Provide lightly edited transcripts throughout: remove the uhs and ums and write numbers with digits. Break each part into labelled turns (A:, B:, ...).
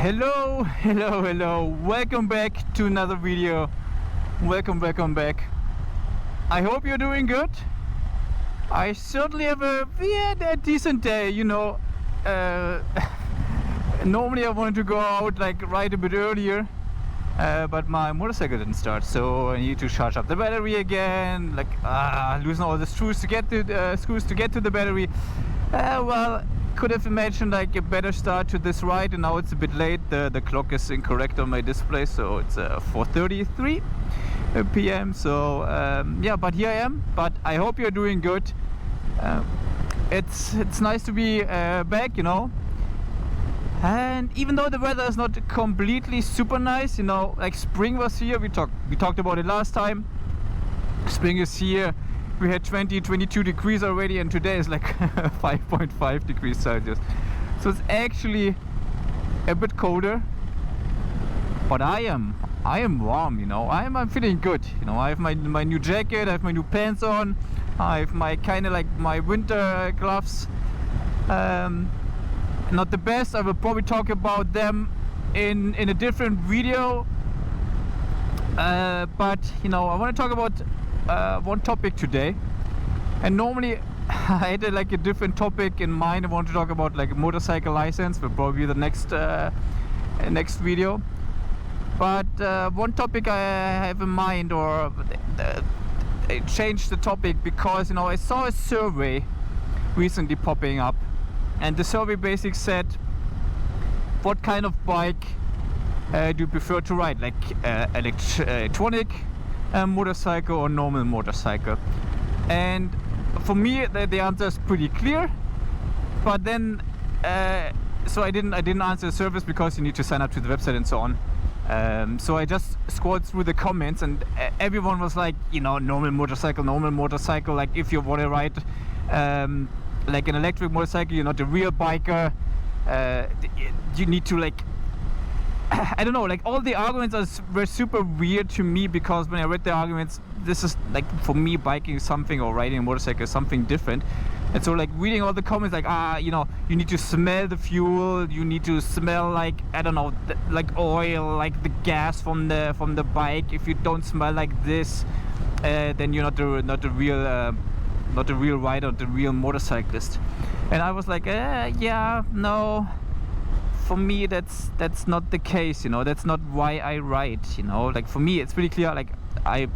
A: Hello, welcome back to another video. Welcome back. I hope you're doing good. I certainly have a decent day, you know. Normally I wanted to go out like right a bit earlier, but my motorcycle didn't start, so I need to charge up the battery again, like losing all the screws to get to the battery. Well, could have imagined like a better start to this ride, and now it's a bit late. The clock is incorrect on my display, so it's 4:33 p.m. So yeah, but here I am. But I hope you're doing good. It's nice to be back, you know. And even though the weather is not completely super nice, you know, like spring was here. We talked about it last time. Spring is here. We had 22 degrees already, and today is like 5.5 degrees Celsius. So it's actually a bit colder, but I am warm, you know. I'm feeling good, you know. I have my new jacket, I have my new pants on, I have my kind of like my winter gloves. Not the best. I will probably talk about them in a different video. But you know, I want to talk about one topic today, and normally I had like a different topic in mind. I want to talk about like a motorcycle license, will probably be the next video. But one topic I have in mind, or I changed the topic because, you know, I saw a survey recently popping up, and the survey basically said, what kind of bike do you prefer to ride, like electronic motorcycle or normal motorcycle? And for me the answer is pretty clear, but then so I didn't answer the service because you need to sign up to the website and so on. So I just scrolled through the comments, and everyone was like, you know, normal motorcycle, like if you want to ride like an electric motorcycle, you're not a real biker, you need to like I don't know, like all the arguments were super weird to me, because when I read the arguments, this is like, for me, biking is something, or riding a motorcycle is something different. And so like reading all the comments, like you know, you need to smell the fuel, you need to smell like, I don't know, like oil, like the gas from the bike. If you don't smell like this, then you're not a real rider, not a real motorcyclist. And I was like, yeah, no. For me, that's not the case, you know. That's not why I ride, you know. Like for me, it's pretty clear. Like I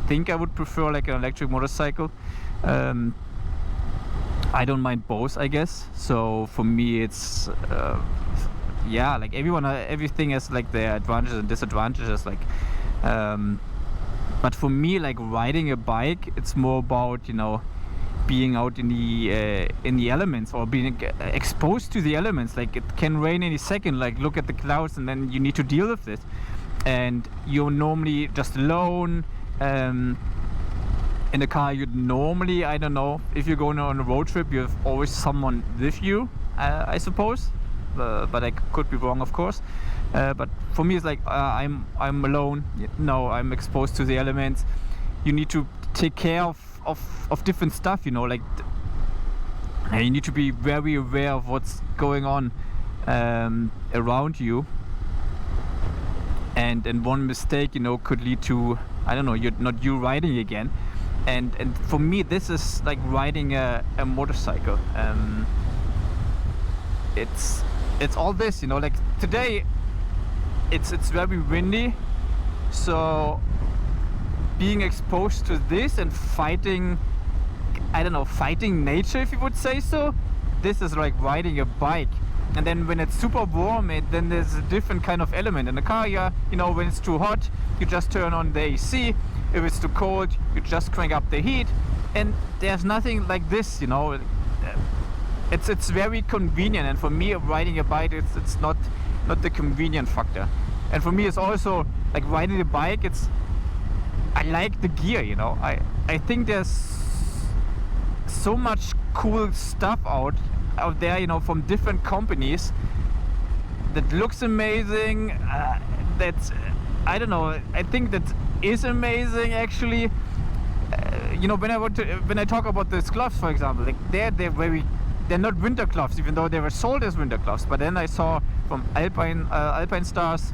A: think I would prefer like an electric motorcycle. I don't mind both, I guess. So for me, it's yeah, like everything has like their advantages and disadvantages. Like, but for me, like riding a bike, it's more about, you know, being out in the elements, or being exposed to the elements. Like it can rain any second, like look at the clouds, and then you need to deal with it, and you're normally just alone. In the car, you'd normally, I don't know, if you're going on a road trip, you have always someone with you, I suppose, but I could be wrong, of course. But for me, it's like I'm alone. No, I'm exposed to the elements. You need to take care of different stuff, you know, like you need to be very aware of what's going on around you, and one mistake, you know, could lead to, I don't know, you riding again. And for me, this is like riding a motorcycle. It's all this, you know. Like today it's very windy, so being exposed to this and fighting, I don't know, fighting nature, if you would say so, this is like riding a bike. And then when it's super warm, then there's a different kind of element. In the car, yeah, you know, when it's too hot, you just turn on the AC. If it's too cold, you just crank up the heat. And there's nothing like this, you know. It's very convenient. And for me, riding a bike, it's not the convenient factor. And for me, it's also like riding a bike, I like the gear, you know. I think there's so much cool stuff out there, you know, from different companies that looks amazing. That's I don't know. I think that is amazing, actually. You know, when I talk about these gloves, for example, like they're very they're not winter gloves, even though they were sold as winter gloves. But then I saw from Alpine Stars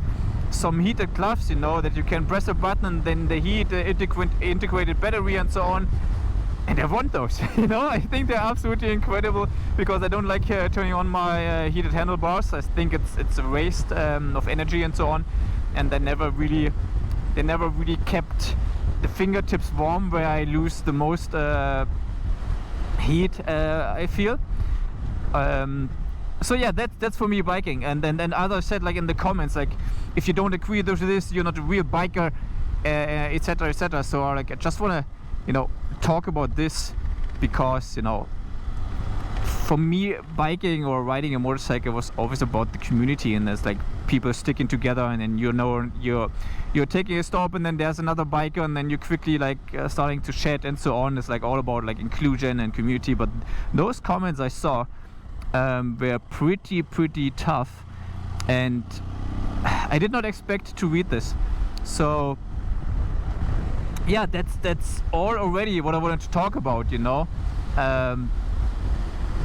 A: some heated gloves, you know, that you can press a button and then the heat integrated battery and so on. And I want those, you know. I think they're absolutely incredible, because I don't like turning on my heated handlebars. I think it's a waste of energy and so on. And they never really kept the fingertips warm, where I lose the most heat, I feel. So yeah, that's for me biking. And then others said, like in the comments, like, if you don't agree with this, you're not a real biker, etc, etc. So like, I just want to, you know, talk about this, because, you know, for me, biking or riding a motorcycle was always about the community, and there's like people sticking together, and then you're taking a stop, and then there's another biker, and then you're quickly like starting to chat and so on. It's like all about like inclusion and community. But those comments I saw were pretty tough, and I did not expect to read this. So yeah, that's all already what I wanted to talk about, you know.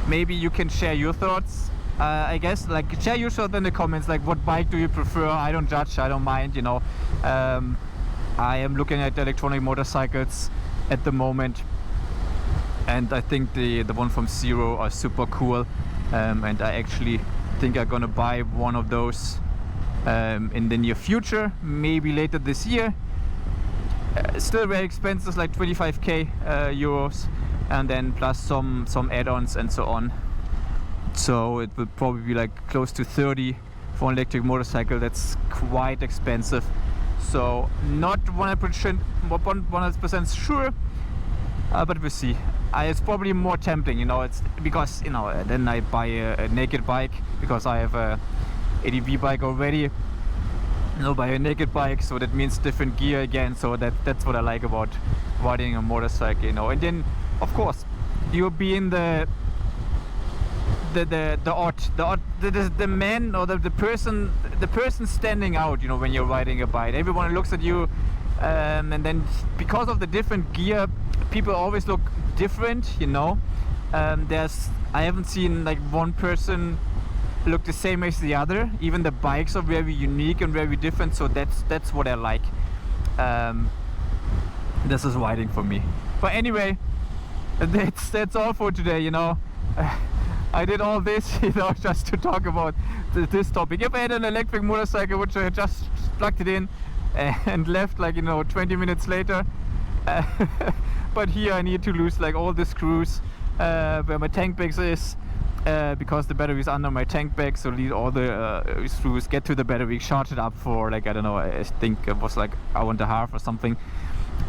A: Maybe you can share your thoughts, I guess, like share your thoughts in the comments, like what bike do you prefer? I don't judge, I don't mind, you know. I am looking at electronic motorcycles at the moment, and I think the one from Zero are super cool, and I actually think I'm gonna buy one of those in the near future, maybe later this year. Still very expensive, like 25k euros, and then plus some add-ons and so on. So it will probably be like close to 30 for an electric motorcycle. That's quite expensive. So not 100% sure, but we'll see. It's probably more tempting, you know. It's because, you know, then I buy a naked bike, because I have a ADV bike already. You know, buy a naked bike, so that means different gear again. So that's what I like about riding a motorcycle, you know. And then of course you'll be in the man, or the person standing out, you know, when you're riding a bike. Everyone looks at you, and then because of the different gear, people always look different, you know. I haven't seen like one person look the same as the other. Even the bikes are very unique and very different, so that's what I like. This is riding for me. But anyway, that's all for today, you know. I did all this, you know, just to talk about this topic. If I had an electric motorcycle, which I just plugged it in and left, like, you know, 20 minutes later, but here I need to lose like all the screws where my tank bag is, because the battery is under my tank bag. So leave all the screws, get to the battery, charge it up for like, I don't know, I think it was like an hour and a half or something.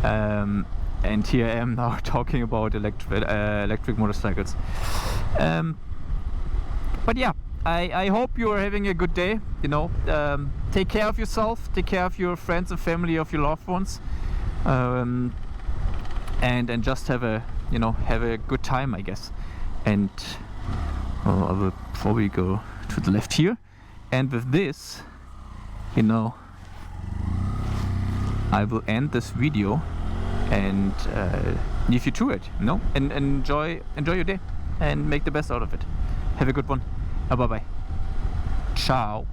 A: And here I am now talking about electric motorcycles. But yeah, I hope you're having a good day, you know. Take care of yourself, take care of your friends and family, of your loved ones, and just have a good time, I guess. And I will probably go to the left here, and with this, you know, I will end this video and leave you to it, you know, and enjoy your day and make the best out of it. Have a good one. Bye bye. Ciao.